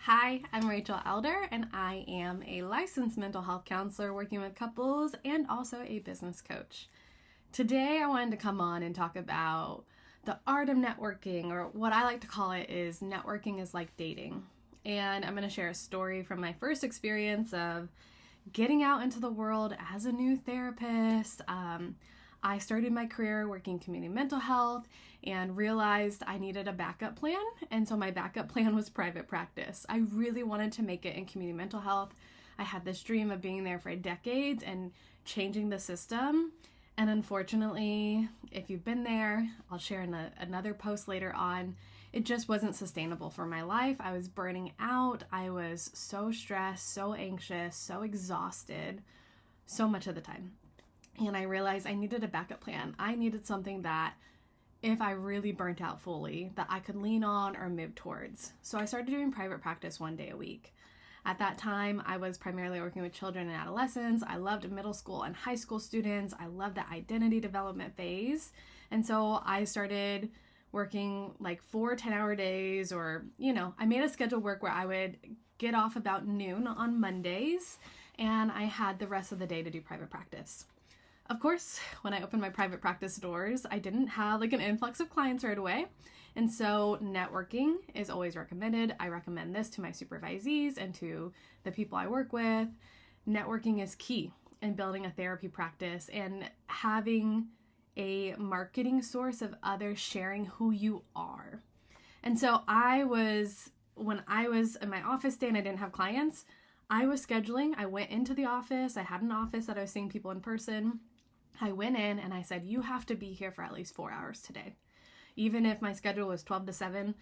Hi, I'm Rachel Elder, and I am a licensed mental health counselor working with couples and also a business coach. Today, I wanted to come on and talk about the art of networking, or what I like to call it is networking is like dating. And I'm going to share a story from my first experience of getting out into the world as a new therapist. I started my career working community mental health and realized I needed a backup plan. And so my backup plan was private practice. I really wanted to make it in community mental health. I had this dream of being there for decades and changing the system. And unfortunately, if you've been there, I'll share in another post later on, it just wasn't sustainable for my life. I was burning out. I was so stressed, so anxious, so exhausted, so much of the time. And I realized I needed a backup plan. I needed something that if I really burnt out fully, that I could lean on or move towards. So I started doing private practice one day a week. At that time, I was primarily working with children and adolescents. I loved middle school and high school students. I loved the identity development phase. And so I started working like 4 10-hour days, or, I made a schedule work where I would get off about noon on Mondays, and I had the rest of the day to do private practice. Of course, when I opened my private practice doors, I didn't have like an influx of clients right away. And so networking is always recommended. I recommend this to my supervisees and to the people I work with. Networking is key in building a therapy practice and having a marketing source of others sharing who you are. And so when I was in my office day and I didn't have clients, I was scheduling. I went into the office. I had an office that I was seeing people in person. I went in and I said, you have to be here for at least 4 hours today. Even if my schedule was 12 to 7,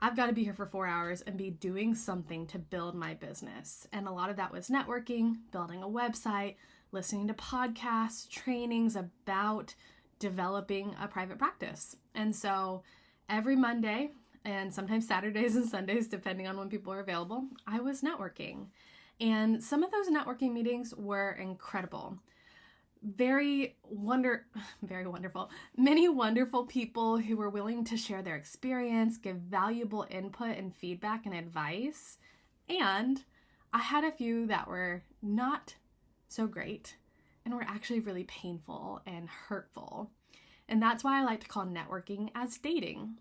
I've got to be here for 4 hours and be doing something to build my business. And a lot of that was networking, building a website, listening to podcasts, trainings about developing a private practice. And so every Monday, and sometimes Saturdays and Sundays, depending on when people are available, I was networking. And some of those networking meetings were incredible. Very wonderful. Many wonderful people who were willing to share their experience, give valuable input and feedback and advice. And I had a few that were not so great and were actually really painful and hurtful. And that's why I like to call networking as dating.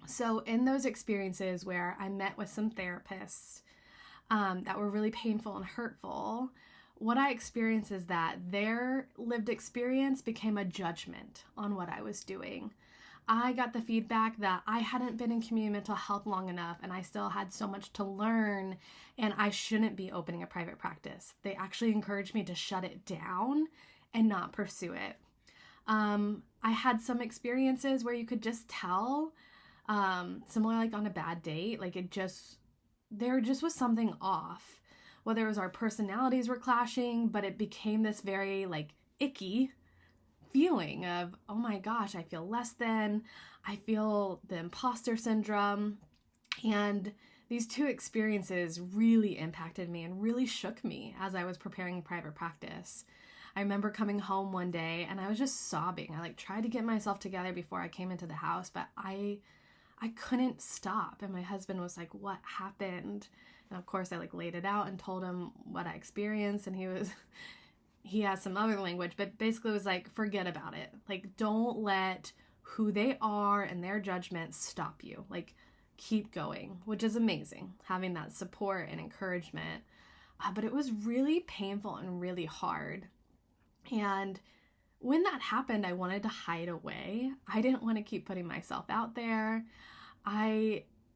So in those experiences where I met with some therapists that were really painful and hurtful, what I experienced is that their lived experience became a judgment on what I was doing. I got the feedback that I hadn't been in community mental health long enough and I still had so much to learn and I shouldn't be opening a private practice. They actually encouraged me to shut it down and not pursue it. I had some experiences where you could just tell, similar like on a bad date, like there just was something off. Whether it was our personalities were clashing, but it became this very like icky feeling of, oh my gosh, I feel less than, I feel the imposter syndrome. And these two experiences really impacted me and really shook me as I was preparing private practice. I remember coming home one day and I was just sobbing. I tried to get myself together before I came into the house, but I couldn't stop. And my husband was like, what happened? And of course I laid it out and told him what I experienced, and he has some other language, but basically it was like, forget about it. Don't let who they are and their judgments stop you. Keep going, which is amazing, having that support and encouragement. But it was really painful and really hard. And when that happened, I wanted to hide away. I didn't want to keep putting myself out there.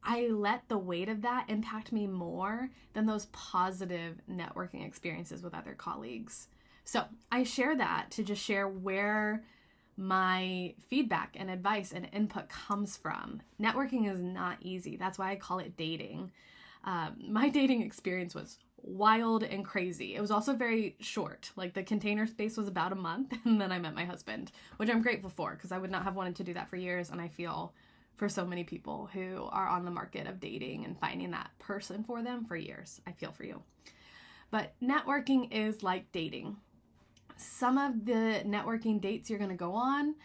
I let the weight of that impact me more than those positive networking experiences with other colleagues. So I share that to just share where my feedback and advice and input comes from. Networking is not easy. That's why I call it dating. My dating experience was wild and crazy. It was also very short. The container space was about a month, and then I met my husband, which I'm grateful for because I would not have wanted to do that for years. And I feel for so many people who are on the market of dating and finding that person for them for years. I feel for you. But networking is like dating. Some of the networking dates you're going to go on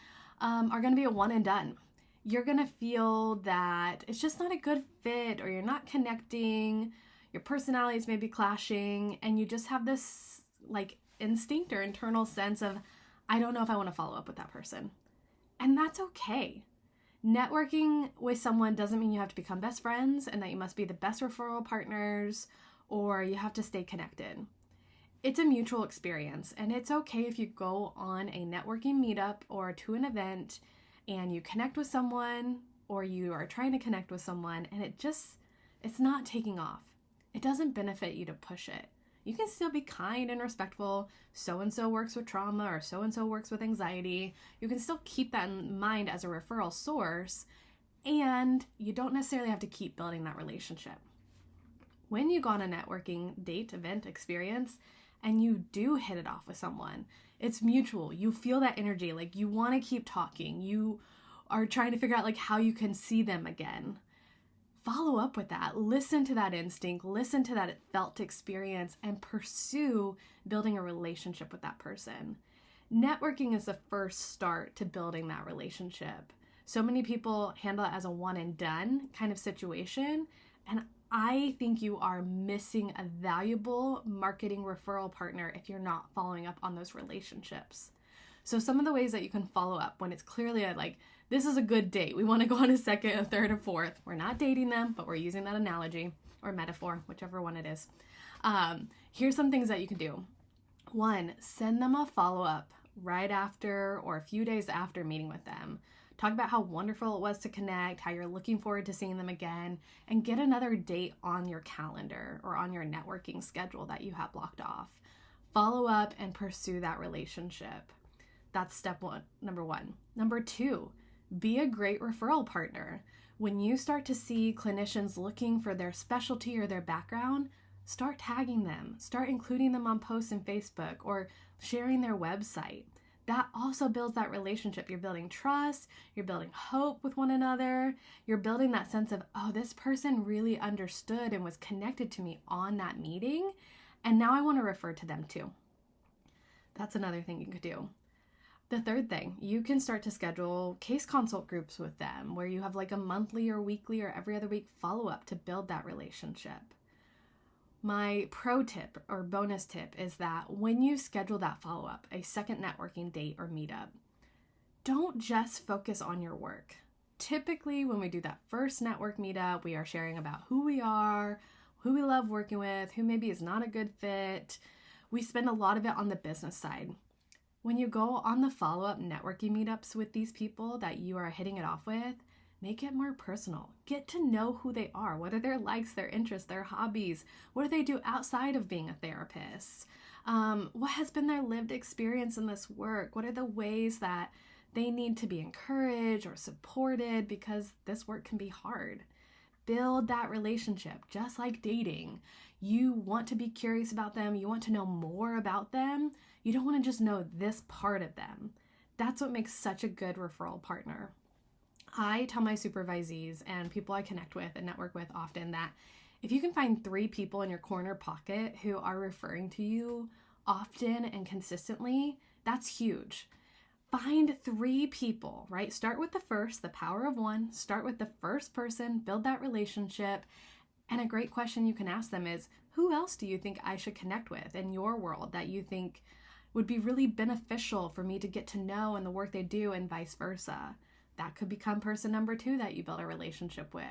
are going to be a one and done. you're going to feel that it's just not a good fit, or you're not connecting, your personalities may be clashing, and you just have this like instinct or internal sense of, I don't know if I want to follow up with that person. And that's okay. Networking with someone doesn't mean you have to become best friends and that you must be the best referral partners or you have to stay connected. It's a mutual experience, and it's okay if you go on a networking meetup or to an event and you connect with someone, or you are trying to connect with someone and it's not taking off. It doesn't benefit you to push it. You can still be kind and respectful. So-and-so works with trauma, or so-and-so works with anxiety. You can still keep that in mind as a referral source, and you don't necessarily have to keep building that relationship. When you go on a networking date, event, experience, and you do hit it off with someone, it's mutual. You feel that energy, like you want to keep talking. You are trying to figure out like how you can see them again. Follow up with that. Listen to that instinct, listen to that felt experience, and pursue building a relationship with that person. Networking is the first start to building that relationship. So many people handle it as a one and done kind of situation, and I think you are missing a valuable marketing referral partner if you're not following up on those relationships. So some of the ways that you can follow up when it's clearly like, this is a good date, we want to go on a second, a third, a fourth. We're not dating them, but we're using that analogy or metaphor, whichever one it is. Here's some things that you can do. 1, send them a follow-up right after or a few days after meeting with them. Talk about how wonderful it was to connect, how you're looking forward to seeing them again, and get another date on your calendar or on your networking schedule that you have blocked off. Follow up and pursue that relationship. That's step one, number 1. Number 2, be a great referral partner. When you start to see clinicians looking for their specialty or their background, start tagging them, start including them on posts in Facebook or sharing their website. That also builds that relationship. You're building trust, you're building hope with one another, you're building that sense of, oh, this person really understood and was connected to me on that meeting, and now I want to refer to them too. That's another thing you could do. The third thing, you can start to schedule case consult groups with them where you have like a monthly or weekly or every other week follow-up to build that relationship. My pro tip or bonus tip is that when you schedule that follow-up, a second networking date or meetup, don't just focus on your work. Typically, when we do that first network meetup, we are sharing about who we are, who we love working with, who maybe is not a good fit. We spend a lot of it on the business side. When you go on the follow-up networking meetups with these people that you are hitting it off with, make it more personal. Get to know who they are. What are their likes, their interests, their hobbies? What do they do outside of being a therapist? What has been their lived experience in this work? What are the ways that they need to be encouraged or supported because this work can be hard? Build that relationship, just like dating. You want to be curious about them. You want to know more about them. You don't want to just know this part of them. That's what makes such a good referral partner. I tell my supervisees and people I connect with and network with often that if you can find 3 people in your corner pocket who are referring to you often and consistently, that's huge. Find 3 people, right? Start with the first, the power of 1. Start with the first person, build that relationship. And a great question you can ask them is, who else do you think I should connect with in your world that you think would be really beneficial for me to get to know and the work they do, and vice versa? That could become person number 2 that you build a relationship with.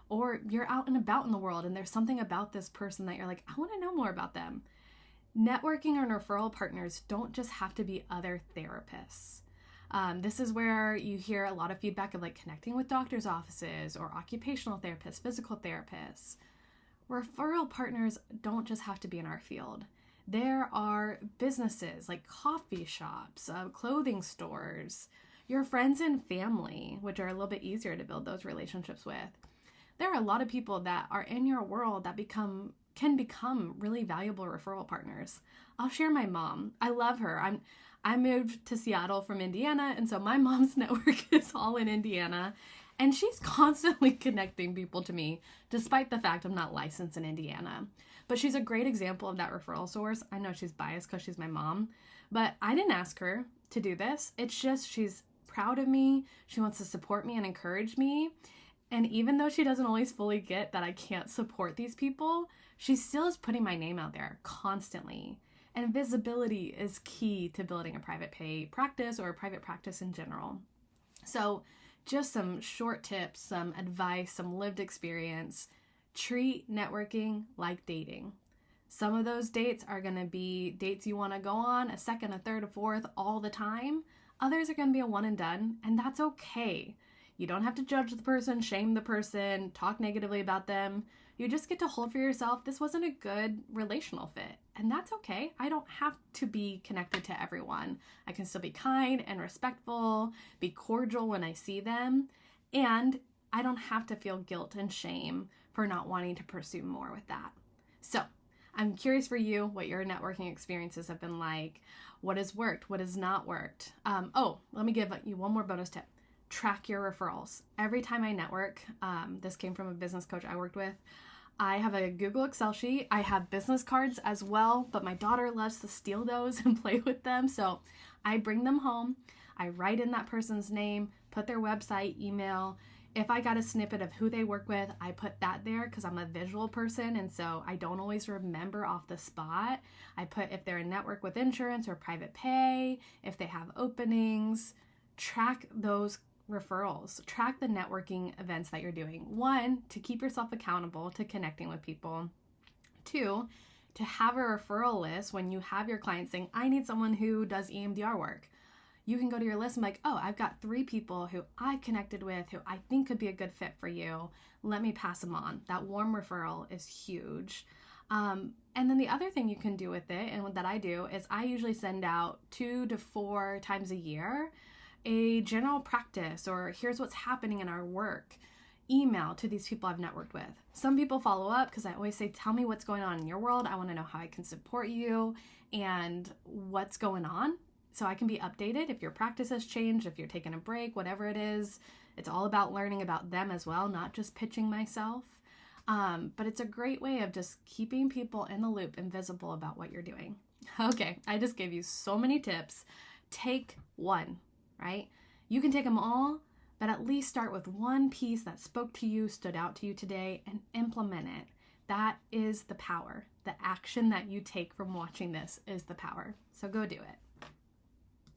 Or you're out and about in the world and there's something about this person that you're like, I want to know more about them. Networking and referral partners don't just have to be other therapists. This is where you hear a lot of feedback of like connecting with doctors' offices or occupational therapists, physical therapists. Referral partners don't just have to be in our field. There are businesses like coffee shops, clothing stores, your friends and family, which are a little bit easier to build those relationships with. There are a lot of people that are in your world that can become really valuable referral partners. I'll share my mom. I love her. I moved to Seattle from Indiana, and so my mom's network is all in Indiana, and she's constantly connecting people to me, despite the fact I'm not licensed in Indiana. But she's a great example of that referral source. I know she's biased because she's my mom, but I didn't ask her to do this. It's just she's proud of me. She wants to support me and encourage me. And even though she doesn't always fully get that I can't support these people, she still is putting my name out there constantly. And visibility is key to building a private pay practice or a private practice in general. So just some short tips, some advice, some lived experience. Treat networking like dating. Some of those dates are going to be dates you want to go on a second, a third, a fourth all the time. Others are going to be a one and done, and that's okay. You don't have to judge the person, shame the person, talk negatively about them. You just get to hold for yourself, this wasn't a good relational fit. And that's okay. I don't have to be connected to everyone. I can still be kind and respectful, be cordial when I see them. And I don't have to feel guilt and shame for not wanting to pursue more with that. So I'm curious for you what your networking experiences have been like. What has worked? What has not worked? Let me give you one more bonus tip. Track your referrals. Every time I network, this came from a business coach I worked with, I have a Google Excel sheet. I have business cards as well, but my daughter loves to steal those and play with them. So I bring them home. I write in that person's name, put their website, email. If I got a snippet of who they work with, I put that there because I'm a visual person, and so I don't always remember off the spot. I put if they're a network with insurance or private pay, if they have openings. Track those referrals. Track the networking events that you're doing. 1, to keep yourself accountable to connecting with people. 2, to have a referral list when you have your clients saying, I need someone who does EMDR work. You can go to your list and be like, oh, I've got 3 people who I connected with who I think could be a good fit for you. Let me pass them on. That warm referral is huge. And then the other thing you can do with it, and what that I do, is I usually send out 2 to 4 times a year a general practice or here's what's happening in our work email to these people I've networked with. Some people follow up because I always say, tell me what's going on in your world. I want to know how I can support you and what's going on so I can be updated if your practice has changed, if you're taking a break, whatever it is. It's all about learning about them as well, not just pitching myself. But it's a great way of just keeping people in the loop and visible about what you're doing. Okay, I just gave you so many tips. Take one. Right? You can take them all, but at least start with one piece that spoke to you, stood out to you today, and implement it. That is the power. The action that you take from watching this is the power. So go do it.